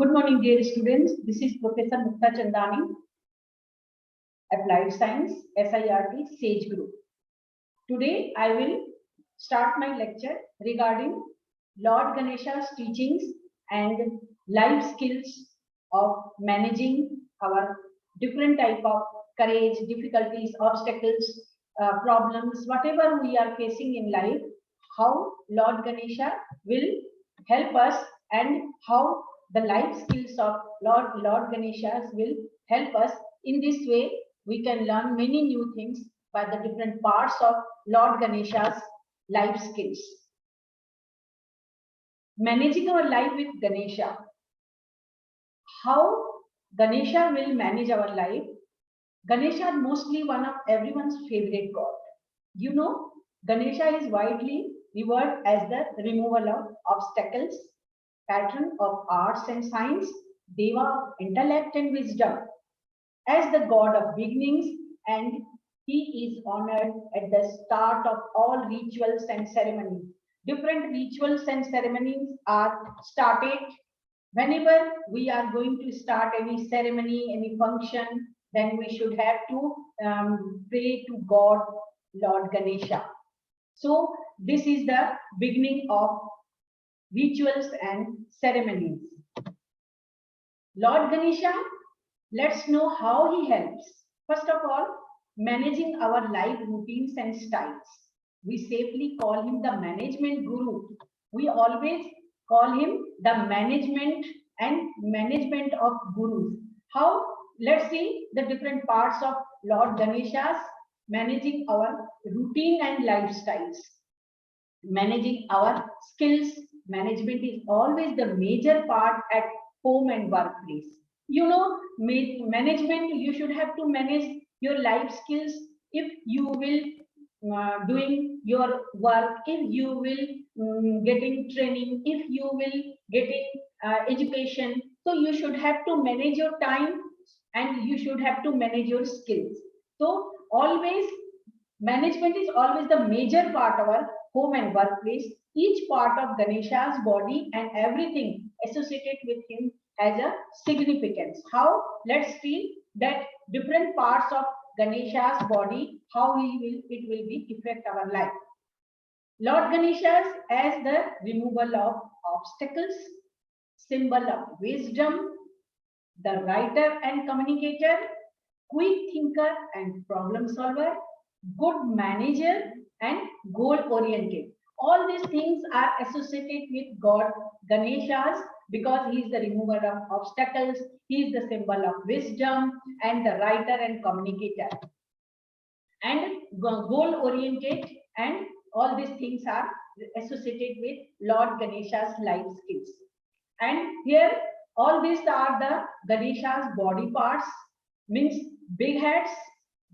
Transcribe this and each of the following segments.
Good morning, dear students. This is Professor Mukta Chandani, Applied Science, SIRT, SAGE Group. Today, I will start my lecture regarding Lord Ganesha's teachings and life skills of managing our different type of courage, difficulties, obstacles, problems, whatever we are facing in life, how Lord Ganesha will help us and how the life skills of Lord Ganesha will help us. In this way, we can learn many new things by the different parts of Lord Ganesha's life skills. Managing our life with Ganesha. How Ganesha will manage our life? Ganesha is mostly one of everyone's favorite god. You know, Ganesha is widely revered as the removal of obstacles, patron of arts and science, deva of intellect and wisdom, as the god of beginnings, and he is honored at the start of all rituals and ceremonies. Different rituals and ceremonies are started whenever we are going to start any ceremony, any function, then we should have to pray to God, Lord Ganesha. So this is the beginning of rituals and ceremonies. Lord Ganesha, let's know how he helps. First of all, managing our life routines and styles. We safely call him the management guru. We always call him the management of gurus. How? Let's see the different parts of Lord Ganesha's managing our routine and lifestyles. Managing our skills. Management is always the major part at home and workplace. You know, management, you should have to manage your life skills. If you will doing your work, if you will getting training, if you will getting education, so you should have to manage your time and you should have to manage your skills. So always management is always the major part of our home and workplace. Each part of Ganesha's body and everything associated with him has a significance. How? Let's see that different parts of Ganesha's body, how it will be affect our life. Lord Ganesha's as the removal of obstacles, symbol of wisdom, the writer and communicator, quick thinker and problem solver, good manager and goal oriented. All these things are associated with God Ganesha's because he is the remover of obstacles, he is the symbol of wisdom and the writer and communicator. And goal oriented, and all these things are associated with Lord Ganesha's life skills. And here all these are the Ganesha's body parts, means big heads,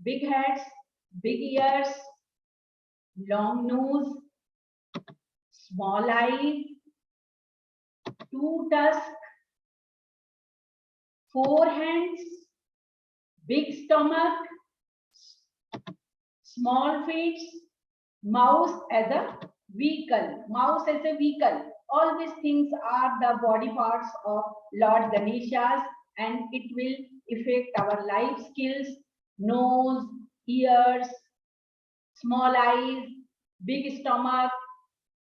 big ears, long nose, small eyes, two tusks, four hands, big stomach, small feet, mouse as a vehicle. Mouse as a vehicle. All these things are the body parts of Lord Ganesha's, and it will affect our life skills, nose, ears, small eyes, big stomach,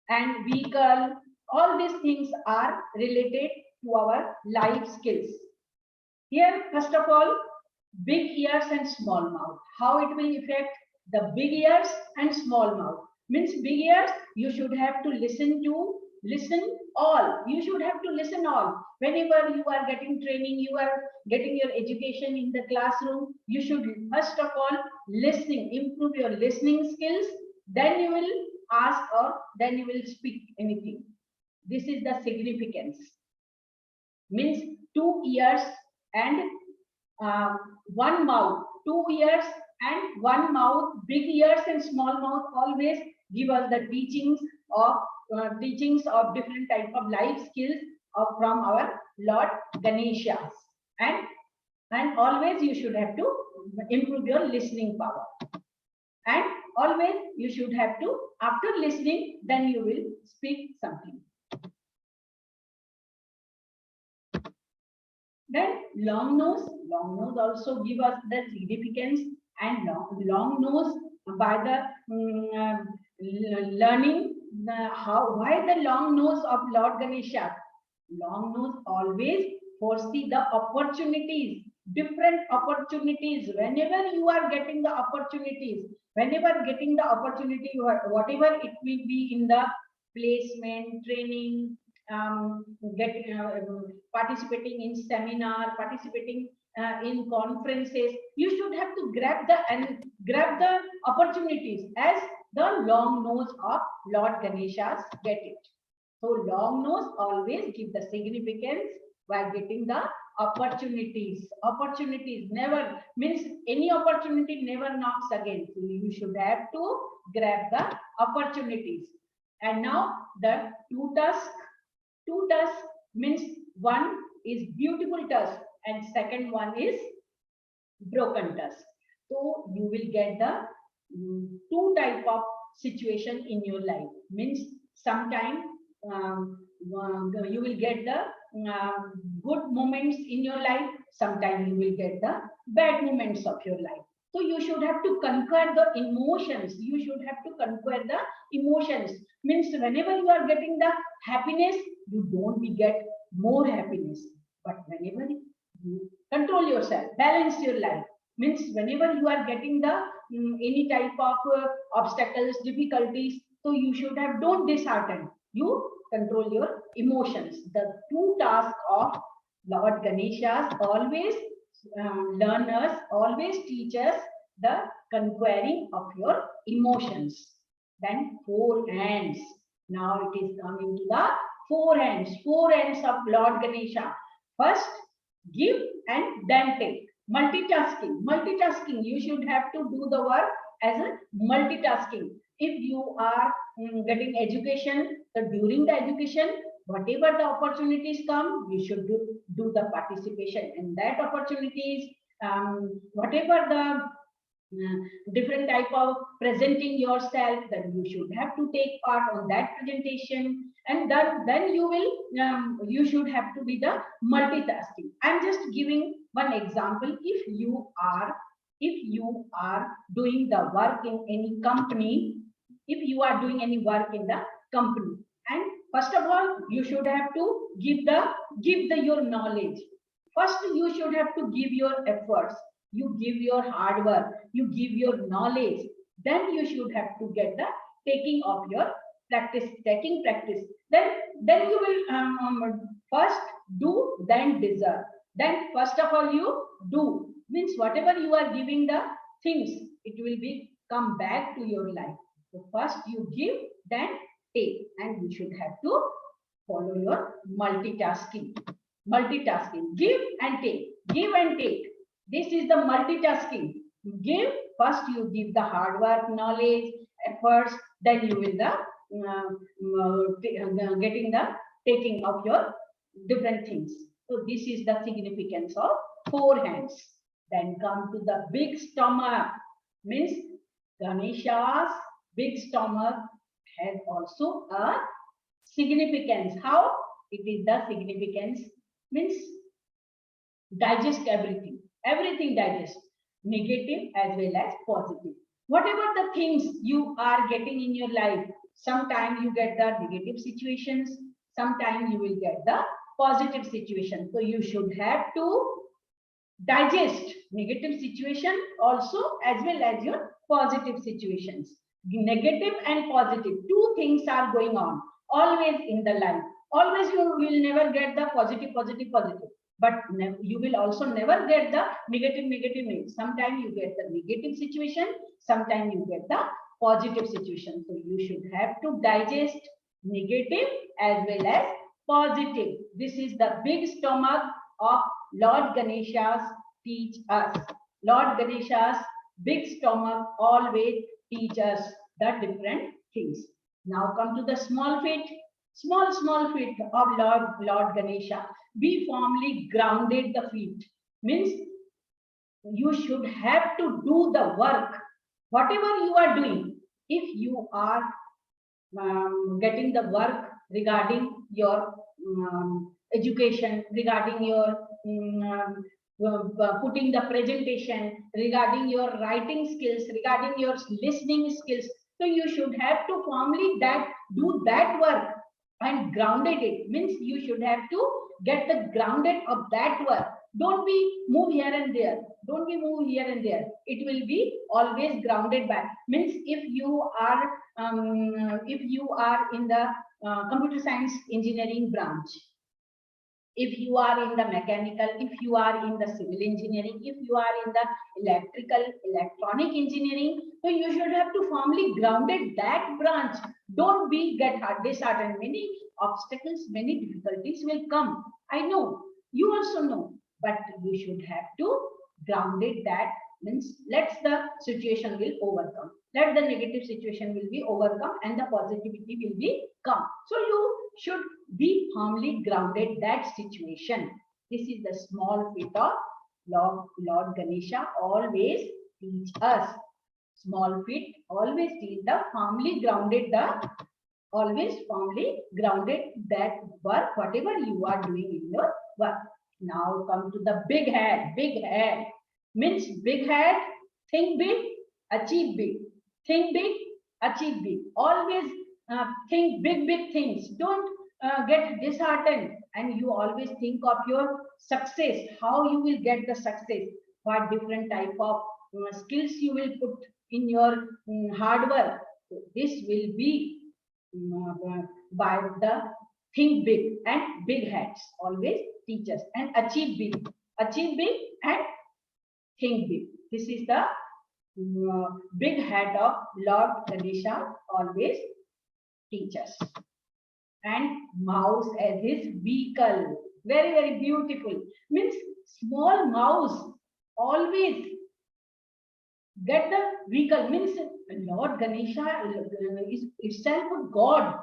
and vehicle. All these things are related to our life skills. Here, first of all, big ears and small mouth. How it will affect the big ears and small mouth? Means big ears, you should have to listen all. You should have to listen all. Whenever you are getting training, you are getting your education in the classroom, you should first of all listening, improve your listening skills. Then you will ask or then you will speak anything. This is the significance. Means 2 ears and one mouth. 2 ears and one mouth. Big ears and small mouth always give us the teachings of different type of life skills from our Lord Ganesha. And always you should have to improve your listening power. And always you should have to, after listening, then you will speak something. Then long nose also give us the significance, and long nose by the learning why the long nose of Lord Ganesha. Long nose always foresee the opportunities, different opportunities. Whenever you are getting the opportunities, whatever it will be in the placement, training, participating in seminar, participating in conferences, you should have to grab the opportunities as the long nose of Lord Ganeshas get it. So long nose always give the significance while getting the opportunities. Opportunities never means any opportunity never knocks again. So you should have to grab the opportunities. And now the two tusk means one is beautiful tusk and second one is broken tusk. So you will get the two type of situation in your life. Means sometime you will get the good moments in your life. Sometime you will get the bad moments of your life. So you should have to conquer the emotions. You should have to conquer the emotions. Means whenever you are getting the happiness, you don't get more happiness. But whenever you control yourself, balance your life. Means whenever you are getting the any type of obstacles, difficulties, so you should have don't dishearten. You control your emotions. The two tasks of Lord Ganeshas always learn us, always teach us the conquering of your emotions. Then four hands. Now it is coming to the four hands of Lord Ganesha. First, give and then take. Multitasking. You should have to do the work as a multitasking. If you are getting education, so during the education, whatever the opportunities come, you should do the participation in that opportunities. Whatever the different type of presenting yourself, then you should have to take part on that presentation, and then you should have to be the multitasking. I'm just giving one example. If you are doing the work in any company, if you are doing any work in the company, and first of all you should have to give your knowledge. First you should have to give your efforts, you give your hard work, you give your knowledge, then you should have to get the taking of your practice. Then you will first do, then deserve. Then first of all you do, means whatever you are giving the things, it will be come back to your life. So first you give, then take, and you should have to follow your multitasking. Give and take. This is the multitasking. Give, first you give the hard work, knowledge, efforts, then you will getting the taking of your different things. So this is the significance of four hands. Then come to the big stomach. Means Ganesha's big stomach has also a significance. How? It is the significance means digest everything. Everything digest, negative as well as positive. Whatever the things you are getting in your life, sometimes you get the negative situations, sometimes you will get the positive situation. So you should have to digest negative situation also as well as your positive situations. Negative and positive, two things are going on always in the life. Always you will never get the positive. But you will also never get the negative. Sometimes you get the negative situation, sometimes you get the positive situation. So you should have to digest negative as well as positive. This is the big stomach of Lord Ganesha's teach us. Lord Ganesha's big stomach always teach us the different things. Now come to the small feet. Small feet of Lord Ganesha. Be firmly grounded the feet. Means you should have to do the work. Whatever you are doing, if you are getting the work regarding your education, regarding your putting the presentation, regarding your writing skills, regarding your listening skills. So you should have to formally do that work and grounded it. Means you should have to get the grounded of that work. Don't be move here and there. Don't be move here and there. It will be always grounded back. Means if you are in the computer science engineering branch, if you are in the mechanical, if you are in the civil engineering, if you are in the electronic engineering, so you should have to firmly grounded that branch. Don't be get disheartened. Many obstacles, many difficulties will come. I know, you also know, but you should have to grounded that. Means let's the situation will overcome. Let the negative situation will be overcome and the positivity will be come. So you should be firmly grounded that situation. This is the small bit of Lord Ganesha always teach us. Small feet always teach the firmly grounded always firmly grounded that work, whatever you are doing in your work. Now come to the big head. Big head means big head, think big, achieve big. Think big, achieve big. Always think big things. Don't get disheartened, and you always think of your success, how you will get the success, what different type of skills you will put in your hard work. So this will be by the think big, and big heads always teach us, and achieve big and think big. This is the big head of Lord Ganesha always teach us. And mouse as his vehicle. Very, very beautiful. Means small mouse always get the vehicle. Means Lord Ganesha is itself a god.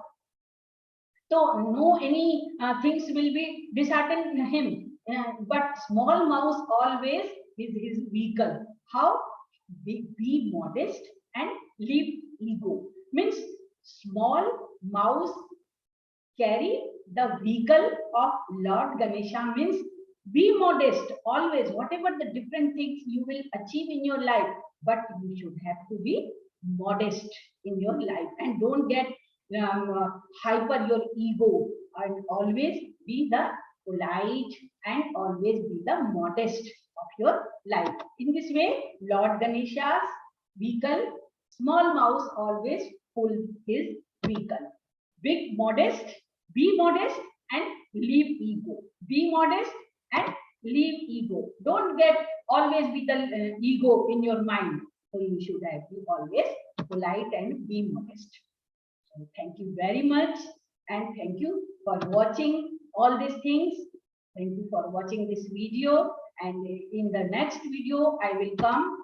So no any things will be disheartened him. But small mouse always is his vehicle. How? Be modest and leave ego. Means small mouse carry the vehicle of Lord Ganesha. Means be modest always, whatever the different things you will achieve in your life, but you should have to be modest in your life, and don't get hyper your ego, and always be the polite and always be the modest of your life. In this way, Lord Ganesha's vehicle, small mouse always pull his vehicle. Be modest and leave ego. Be modest and leave ego. Don't get always be the ego in your mind. So you should have to always polite and be modest. So thank you very much, and thank you for watching all these things. Thank you for watching this video, and in the next video I will come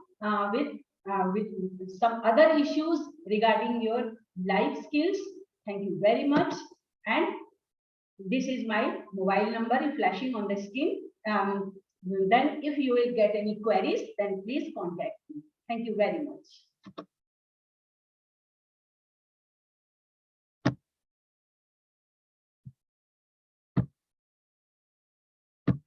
with some other issues regarding your life skills. Thank you very much, and this is my mobile number flashing on the screen. Then if you will get any queries, then please contact me. Thank you very much.